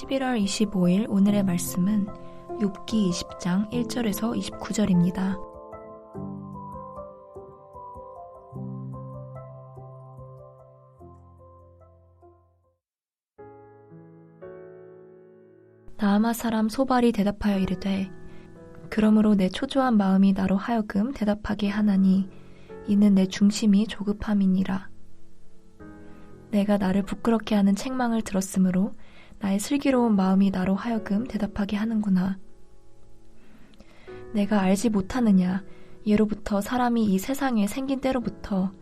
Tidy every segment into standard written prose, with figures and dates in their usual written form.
11월 25일 오늘의 말씀은 욥기 20장 1절에서 29절입니다. 나아마 사람 소발이 대답하여 이르되 그러므로 내 초조한 마음이 나로 하여금 대답하게 하나니 이는 내 중심이 조급함이니라. 내가 나를 부끄럽게 하는 책망을 들었으므로 나의 슬기로운 마음이 나로 하여금 대답하게 하는구나. 내가 알지 못하느냐. 예로부터 사람이 이 세상에 생긴 때로부터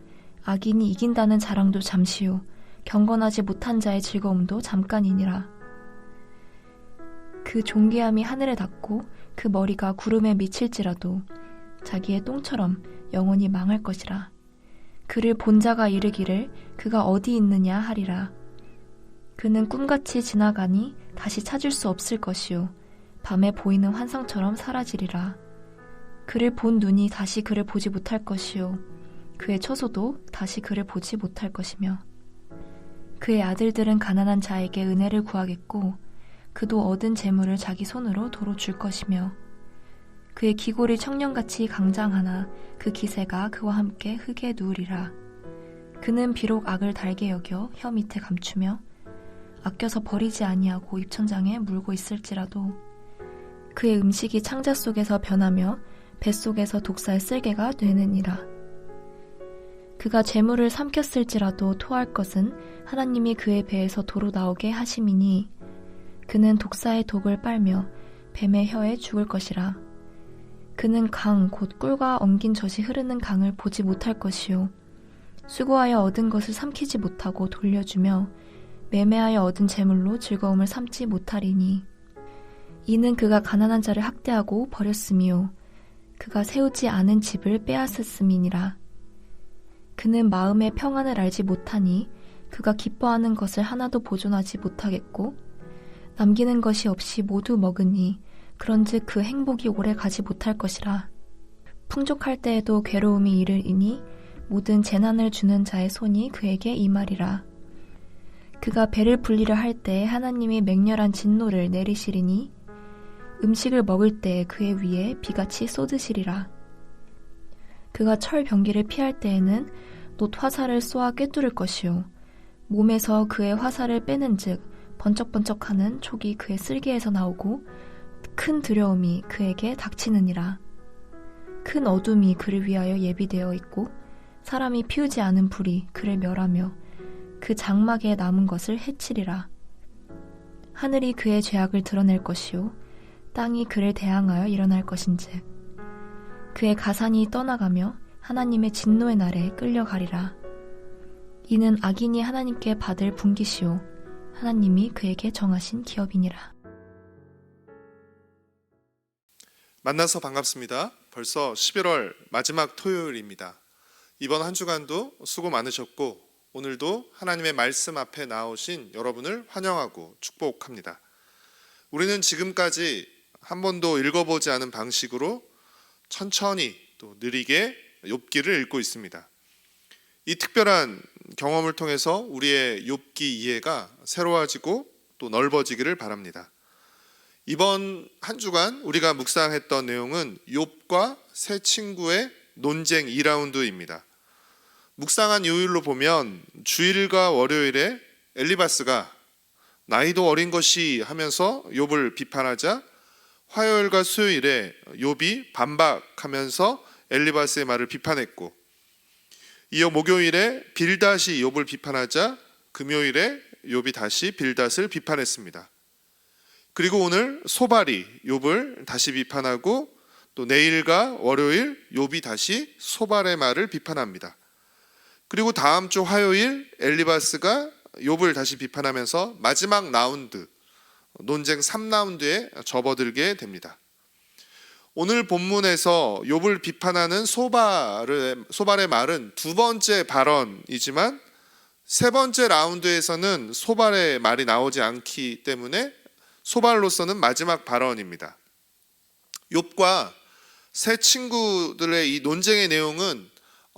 악인이 이긴다는 자랑도 잠시요 경건하지 못한 자의 즐거움도 잠깐이니라. 그 존귀함이 하늘에 닿고 그 머리가 구름에 미칠지라도 자기의 똥처럼 영원히 망할 것이라. 그를 본 자가 이르기를 그가 어디 있느냐 하리라. 그는 꿈같이 지나가니 다시 찾을 수 없을 것이요 밤에 보이는 환상처럼 사라지리라. 그를 본 눈이 다시 그를 보지 못할 것이요 그의 처소도 다시 그를 보지 못할 것이며 그의 아들들은 가난한 자에게 은혜를 구하겠고 그도 얻은 재물을 자기 손으로 도로 줄 것이며 그의 기골이 청년같이 강장하나 그 기세가 그와 함께 흙에 누우리라. 그는 비록 악을 달게 여겨 혀 밑에 감추며 아껴서 버리지 아니하고 입천장에 물고 있을지라도 그의 음식이 창자 속에서 변하며 뱃속에서 독사의 쓸개가 되느니라. 그가 재물을 삼켰을지라도 토할 것은 하나님이 그의 배에서 도로 나오게 하심이니 그는 독사의 독을 빨며 뱀의 혀에 죽을 것이라. 그는 강 곧 꿀과 엉긴 젖이 흐르는 강을 보지 못할 것이요 수고하여 얻은 것을 삼키지 못하고 돌려주며 매매하여 얻은 재물로 즐거움을 삼지 못하리니 이는 그가 가난한 자를 학대하고 버렸으며 그가 세우지 않은 집을 빼앗았음이니라. 그는 마음의 평안을 알지 못하니 그가 기뻐하는 것을 하나도 보존하지 못하겠고 남기는 것이 없이 모두 먹으니 그런즉 그 행복이 오래 가지 못할 것이라. 풍족할 때에도 괴로움이 이르리니 모든 재난을 주는 자의 손이 그에게 임하리라. 그가 배를 불리려 할 때에 하나님이 맹렬한 진노를 내리시리니 음식을 먹을 때에 그의 위에 비같이 쏟으시리라. 그가 철 병기를 피할 때에는 놋 화살을 쏘아 꿰뚫을 것이요 몸에서 그의 화살을 빼는즉 번쩍번쩍하는 촉이 그의 쓸개에서 나오고 큰 두려움이 그에게 닥치느니라. 큰 어둠이 그를 위하여 예비되어 있고 사람이 피우지 않은 불이 그를 멸하며 그 장막에 남은 것을 해치리라. 하늘이 그의 죄악을 드러낼 것이요 땅이 그를 대항하여 일어날 것인즉 그의 가산이 떠나가며 하나님의 진노의 날에 끌려가리라. 이는 악인이 하나님께 받을 분깃이요 하나님이 그에게 정하신 기업이니라. 만나서 반갑습니다. 벌써 11월 마지막 토요일입니다. 이번 한 주간도 수고 많으셨고 오늘도 하나님의 말씀 앞에 나오신 여러분을 환영하고 축복합니다. 우리는 지금까지 한 번도 읽어보지 않은 방식으로 천천히 또 느리게 욥기를 읽고 있습니다. 이 특별한 경험을 통해서 우리의 욥기 이해가 새로워지고 또 넓어지기를 바랍니다. 이번 한 주간 우리가 묵상했던 내용은 욥과 세 친구의 논쟁 2라운드입니다. 묵상한 요일로 보면 주일과 월요일에 엘리바스가 나이도 어린 것이 하면서 욥을 비판하자 화요일과 수요일에 욥이 반박하면서 엘리바스의 말을 비판했고 이어 목요일에 빌닷이 욥을 비판하자 금요일에 욥이 다시 빌닷을 비판했습니다. 그리고 오늘 소발이 욥을 다시 비판하고 또 내일과 월요일 욥이 다시 소발의 말을 비판합니다. 그리고 다음 주 화요일 엘리바스가 욥을 다시 비판하면서 마지막 라운드 논쟁 3라운드에 접어들게 됩니다. 오늘 본문에서 욥을 비판하는 소발의 말은 두 번째 발언이지만 세 번째 라운드에서는 소발의 말이 나오지 않기 때문에 소발로서는 마지막 발언입니다. 욥과 세 친구들의 이 논쟁의 내용은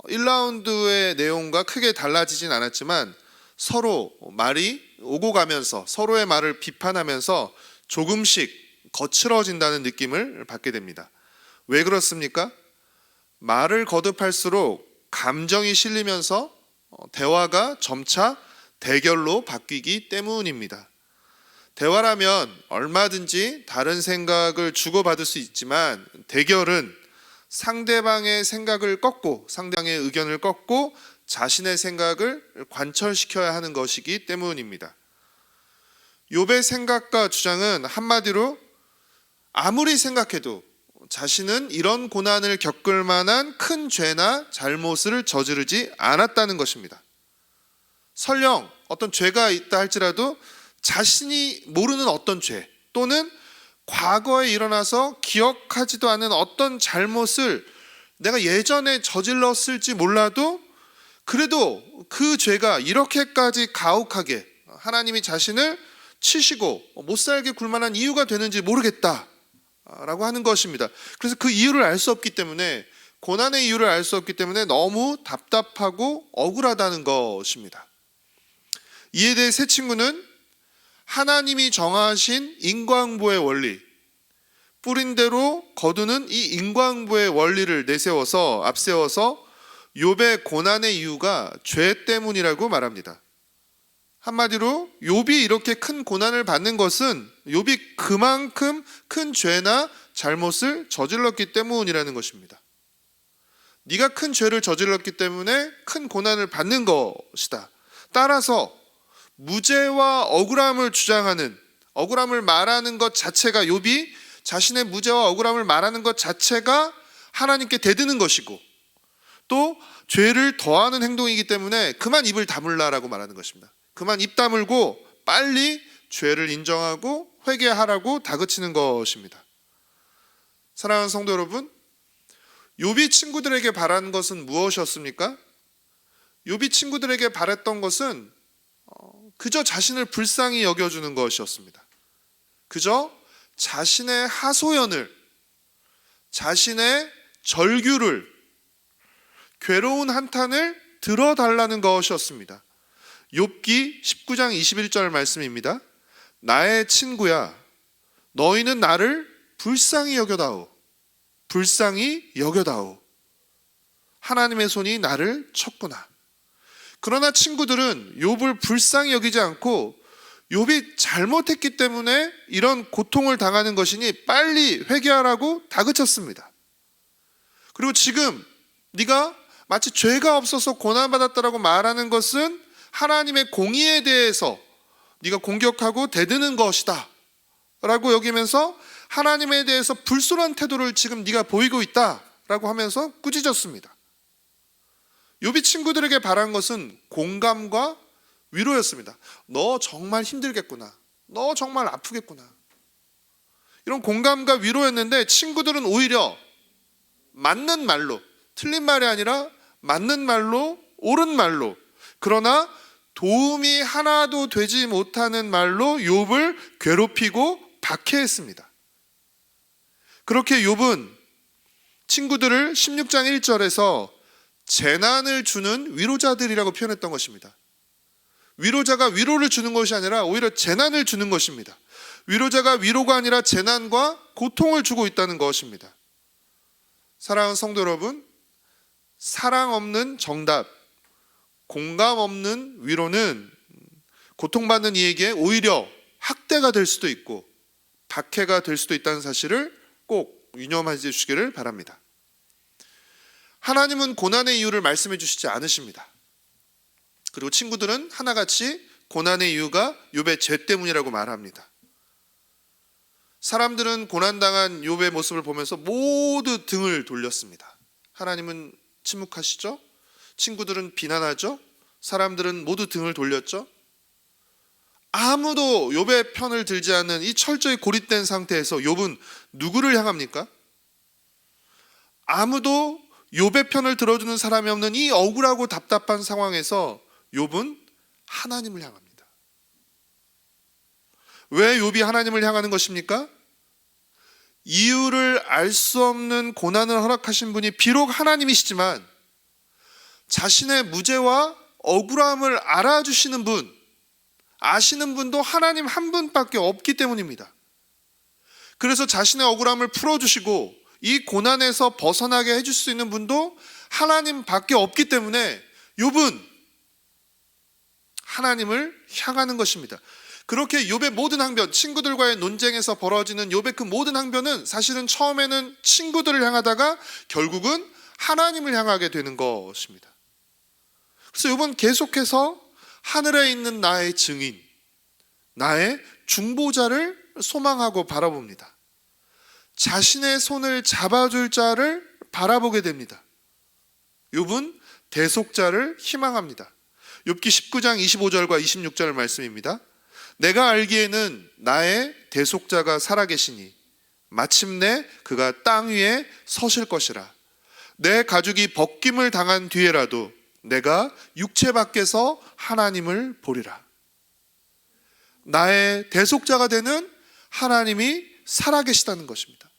1라운드의 내용과 크게 달라지진 않았지만 서로 말이 오고 가면서 서로의 말을 비판하면서 조금씩 거칠어진다는 느낌을 받게 됩니다. 왜 그렇습니까? 말을 거듭할수록 감정이 실리면서 대화가 점차 대결로 바뀌기 때문입니다. 대화라면 얼마든지 다른 생각을 주고받을 수 있지만 대결은 상대방의 생각을 꺾고 상대방의 의견을 꺾고 자신의 생각을 관철시켜야 하는 것이기 때문입니다. 욥의 생각과 주장은 한마디로 아무리 생각해도 자신은 이런 고난을 겪을 만한 큰 죄나 잘못을 저지르지 않았다는 것입니다. 설령 어떤 죄가 있다 할지라도 자신이 모르는 어떤 죄 또는 과거에 일어나서 기억하지도 않은 어떤 잘못을 내가 예전에 저질렀을지 몰라도 그래도 그 죄가 이렇게까지 가혹하게 하나님이 자신을 치시고 못살게 굴만한 이유가 되는지 모르겠다라고 하는 것입니다. 그래서 그 이유를 알 수 없기 때문에 고난의 이유를 알 수 없기 때문에 너무 답답하고 억울하다는 것입니다. 이에 대해 세 친구는 하나님이 정하신 인과응보의 원리, 뿌린 대로 거두는 이 인과응보의 원리를 내세워서 앞세워서 욥의 고난의 이유가 죄 때문이라고 말합니다. 한마디로 욥이 이렇게 큰 고난을 받는 것은 욥이 그만큼 큰 죄나 잘못을 저질렀기 때문이라는 것입니다. 네가 큰 죄를 저질렀기 때문에 큰 고난을 받는 것이다. 따라서 무죄와 억울함을 주장하는, 억울함을 말하는 것 자체가, 욥이 자신의 무죄와 억울함을 말하는 것 자체가 하나님께 대드는 것이고 또 죄를 더하는 행동이기 때문에 그만 입을 다물라라고 말하는 것입니다. 그만 입 다물고 빨리 죄를 인정하고 회개하라고 다그치는 것입니다. 사랑하는 성도 여러분, 욥이 친구들에게 바란 것은 무엇이었습니까? 욥이 친구들에게 바랬던 것은 그저 자신을 불쌍히 여겨주는 것이었습니다. 그저 자신의 하소연을, 자신의 절규를, 괴로운 한탄을 들어달라는 것이었습니다. 욥기 19장 21절 말씀입니다. 나의 친구야, 너희는 나를 불쌍히 여겨다오. 불쌍히 여겨다오. 하나님의 손이 나를 쳤구나. 그러나 친구들은 욥을 불쌍히 여기지 않고 욥이 잘못했기 때문에 이런 고통을 당하는 것이니 빨리 회개하라고 다그쳤습니다. 그리고 지금 네가 마치 죄가 없어서 고난받았다라고 말하는 것은 하나님의 공의에 대해서 네가 공격하고 대드는 것이다 라고 여기면서 하나님에 대해서 불순한 태도를 지금 네가 보이고 있다라고 하면서 꾸짖었습니다. 욥이 친구들에게 바란 것은 공감과 위로였습니다. 너 정말 힘들겠구나. 너 정말 아프겠구나. 이런 공감과 위로였는데 친구들은 오히려 맞는 말로, 틀린 말이 아니라 맞는 말로, 옳은 말로, 그러나 도움이 하나도 되지 못하는 말로 욥을 괴롭히고 박해했습니다. 그렇게 욥은 친구들을 16장 1절에서 재난을 주는 위로자들이라고 표현했던 것입니다. 위로자가 위로를 주는 것이 아니라 오히려 재난을 주는 것입니다. 위로자가 위로가 아니라 재난과 고통을 주고 있다는 것입니다. 사랑하는 성도 여러분, 사랑 없는 정답, 공감 없는 위로는 고통받는 이에게 오히려 학대가 될 수도 있고 박해가 될 수도 있다는 사실을 꼭 유념해 주시기를 바랍니다. 하나님은 고난의 이유를 말씀해 주시지 않으십니다. 그리고 친구들은 하나같이 고난의 이유가 욥의 죄 때문이라고 말합니다. 사람들은 고난당한 욥의 모습을 보면서 모두 등을 돌렸습니다. 하나님은 침묵하시죠? 친구들은 비난하죠? 사람들은 모두 등을 돌렸죠? 아무도 욥의 편을 들지 않는 이 철저히 고립된 상태에서 욥은 누구를 향합니까? 아무도 욥의 편을 들어주는 사람이 없는 이 억울하고 답답한 상황에서 욥은 하나님을 향합니다. 왜 욥이 하나님을 향하는 것입니까? 이유를 알 수 없는 고난을 허락하신 분이 비록 하나님이시지만 자신의 무죄와 억울함을 알아주시는 분, 아시는 분도 하나님 한 분밖에 없기 때문입니다. 그래서 자신의 억울함을 풀어주시고 이 고난에서 벗어나게 해줄 수 있는 분도 하나님밖에 없기 때문에 욥은 하나님을 향하는 것입니다. 그렇게 욥의 모든 항변, 친구들과의 논쟁에서 벌어지는 욥의 그 모든 항변은 사실은 처음에는 친구들을 향하다가 결국은 하나님을 향하게 되는 것입니다. 그래서 욥은 계속해서 하늘에 있는 나의 증인, 나의 중보자를 소망하고 바라봅니다. 자신의 손을 잡아줄 자를 바라보게 됩니다. 욥은 대속자를 희망합니다. 욥기 19장 25절과 26절 말씀입니다. 내가 알기에는 나의 대속자가 살아계시니 마침내 그가 땅 위에 서실 것이라. 내 가죽이 벗김을 당한 뒤에라도 내가 육체 밖에서 하나님을 보리라. 나의 대속자가 되는 하나님이 살아계시다는 것입니다.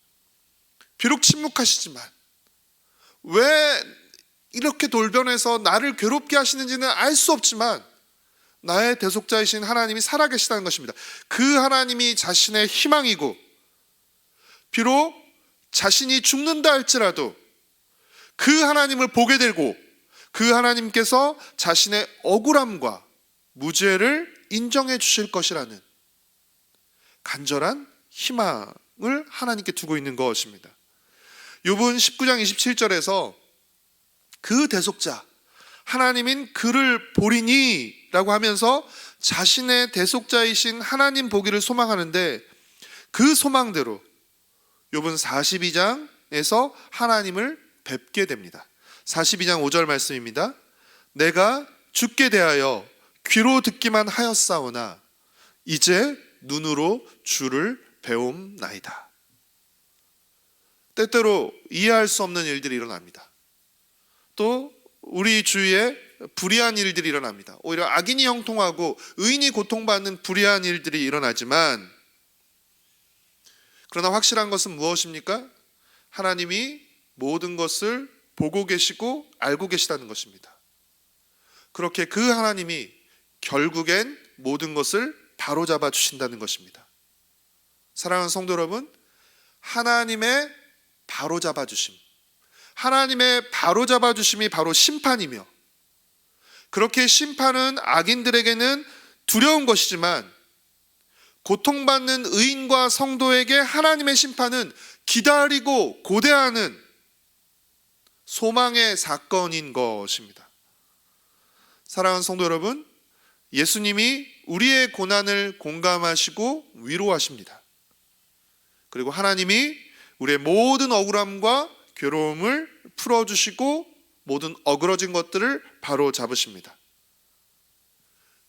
비록 침묵하시지만 왜 이렇게 돌변해서 나를 괴롭게 하시는지는 알 수 없지만 나의 대속자이신 하나님이 살아계시다는 것입니다. 그 하나님이 자신의 희망이고 비록 자신이 죽는다 할지라도 그 하나님을 보게 되고 그 하나님께서 자신의 억울함과 무죄를 인정해 주실 것이라는 간절한 희망을 하나님께 두고 있는 것입니다. 욥은 19장 27절에서 그 대속자 하나님인 그를 보리니 라고 하면서 자신의 대속자이신 하나님 보기를 소망하는데 그 소망대로 욥은 42장에서 하나님을 뵙게 됩니다. 42장 5절 말씀입니다. 내가 주께 대하여 귀로 듣기만 하였사오나 이제 눈으로 주를 배움나이다. 때때로 이해할 수 없는 일들이 일어납니다. 또 우리 주위에 불의한 일들이 일어납니다. 오히려 악인이 형통하고 의인이 고통받는 불의한 일들이 일어나지만 그러나 확실한 것은 무엇입니까? 하나님이 모든 것을 보고 계시고 알고 계시다는 것입니다. 그렇게 그 하나님이 결국엔 모든 것을 바로잡아 주신다는 것입니다. 사랑하는 성도 여러분, 하나님의 바로잡아 주심, 하나님의 바로잡아 주심이 바로 심판이며 그렇게 심판은 악인들에게는 두려운 것이지만 고통받는 의인과 성도에게 하나님의 심판은 기다리고 고대하는 소망의 사건인 것입니다. 사랑하는 성도 여러분, 예수님이 우리의 고난을 공감하시고 위로하십니다. 그리고 하나님이 우리의 모든 억울함과 괴로움을 풀어주시고 모든 어그러진 것들을 바로 잡으십니다.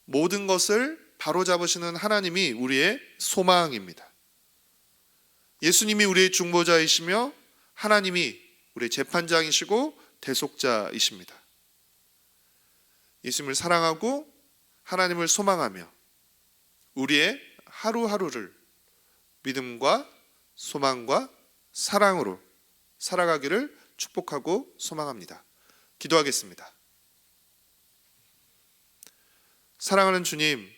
모든 것을 바로 잡으시는 하나님이 우리의 소망입니다. 예수님이 우리의 중보자이시며 하나님이 우리의 재판장이시고 대속자이십니다. 예수님을 사랑하고 하나님을 소망하며 우리의 하루하루를 믿음과 소망과 사랑으로 살아가기를 축복하고 소망합니다. 기도하겠습니다. 사랑하는 주님,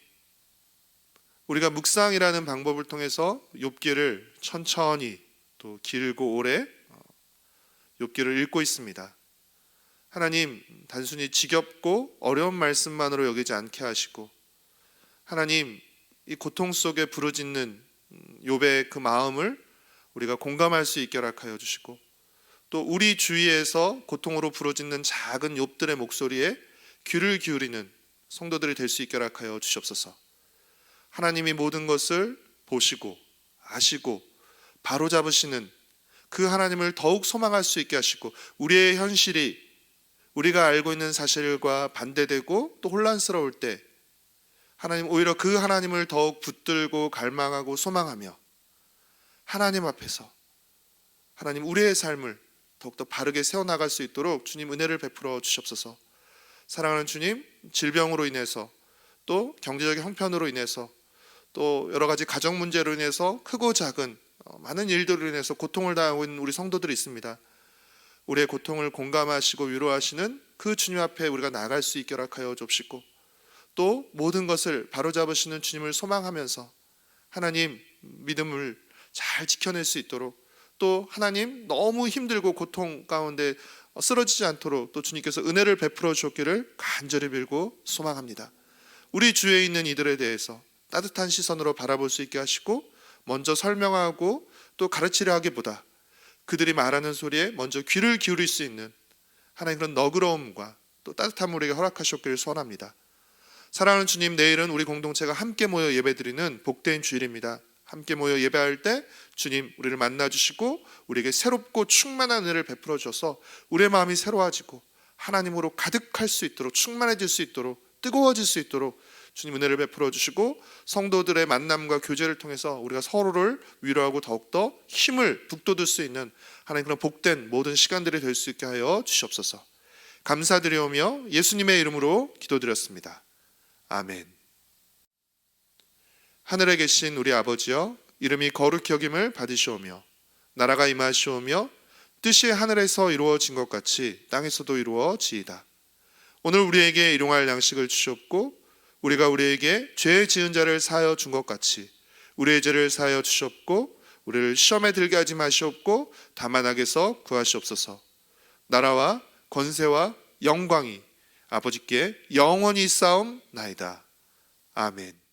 우리가 묵상이라는 방법을 통해서 욥기를 천천히 또 길고 오래 욥기를 읽고 있습니다. 하나님, 단순히 지겹고 어려운 말씀만으로 여기지 않게 하시고 하나님, 이 고통 속에 부르짖는 욥의 그 마음을 우리가 공감할 수 있게 허락하여 주시고 또 우리 주위에서 고통으로 부르짖는 작은 욥들의 목소리에 귀를 기울이는 성도들이 될 수 있게 허락하여 주시옵소서. 하나님이 모든 것을 보시고 아시고 바로잡으시는 그 하나님을 더욱 소망할 수 있게 하시고 우리의 현실이 우리가 알고 있는 사실과 반대되고 또 혼란스러울 때 하나님 오히려 그 하나님을 더욱 붙들고 갈망하고 소망하며 하나님 앞에서 하나님 우리의 삶을 더욱더 바르게 세워나갈 수 있도록 주님 은혜를 베풀어 주시옵소서. 사랑하는 주님, 질병으로 인해서 또 경제적인 형편으로 인해서 또 여러 가지 가정 문제로 인해서 크고 작은 많은 일들로 인해서 고통을 당하고 있는 우리 성도들이 있습니다. 우리의 고통을 공감하시고 위로하시는 그 주님 앞에 우리가 나갈 수 있게 허락하여 주옵시고, 또 모든 것을 바로잡으시는 주님을 소망하면서 하나님 믿음을 잘 지켜낼 수 있도록, 또 하나님 너무 힘들고 고통 가운데 쓰러지지 않도록 또 주님께서 은혜를 베풀어 주었기를 간절히 빌고 소망합니다. 우리 주위에 있는 이들에 대해서 따뜻한 시선으로 바라볼 수 있게 하시고, 먼저 설명하고 또 가르치려 하기보다 그들이 말하는 소리에 먼저 귀를 기울일 수 있는 하나님 그런 너그러움과 또 따뜻함을 우리에게 허락하셨기를 소원합니다. 사랑하는 주님, 내일은 우리 공동체가 함께 모여 예배드리는 복된 주일입니다. 함께 모여 예배할 때 주님 우리를 만나주시고 우리에게 새롭고 충만한 은혜를 베풀어 주셔서 우리의 마음이 새로워지고 하나님으로 가득할 수 있도록, 충만해질 수 있도록, 뜨거워질 수 있도록 주님 은혜를 베풀어 주시고, 성도들의 만남과 교제를 통해서 우리가 서로를 위로하고 더욱더 힘을 북돋을 수 있는 하나님 그런 복된 모든 시간들이 될 수 있게 하여 주시옵소서. 감사드리오며 예수님의 이름으로 기도드렸습니다. 아멘. 하늘에 계신 우리 아버지여, 이름이 거룩히 여김을 받으시오며 나라가 임하시오며 뜻이 하늘에서 이루어진 것 같이 땅에서도 이루어지이다. 오늘 우리에게 일용할 양식을 주시옵고, 우리가 우리에게 죄 지은 자를 사하여 준 것 같이 우리의 죄를 사하여 주시옵고, 우리를 시험에 들게 하지 마시옵고 다만 악에서 구하시옵소서. 나라와 권세와 영광이 아버지께 영원히 있사옵나이다. 아멘.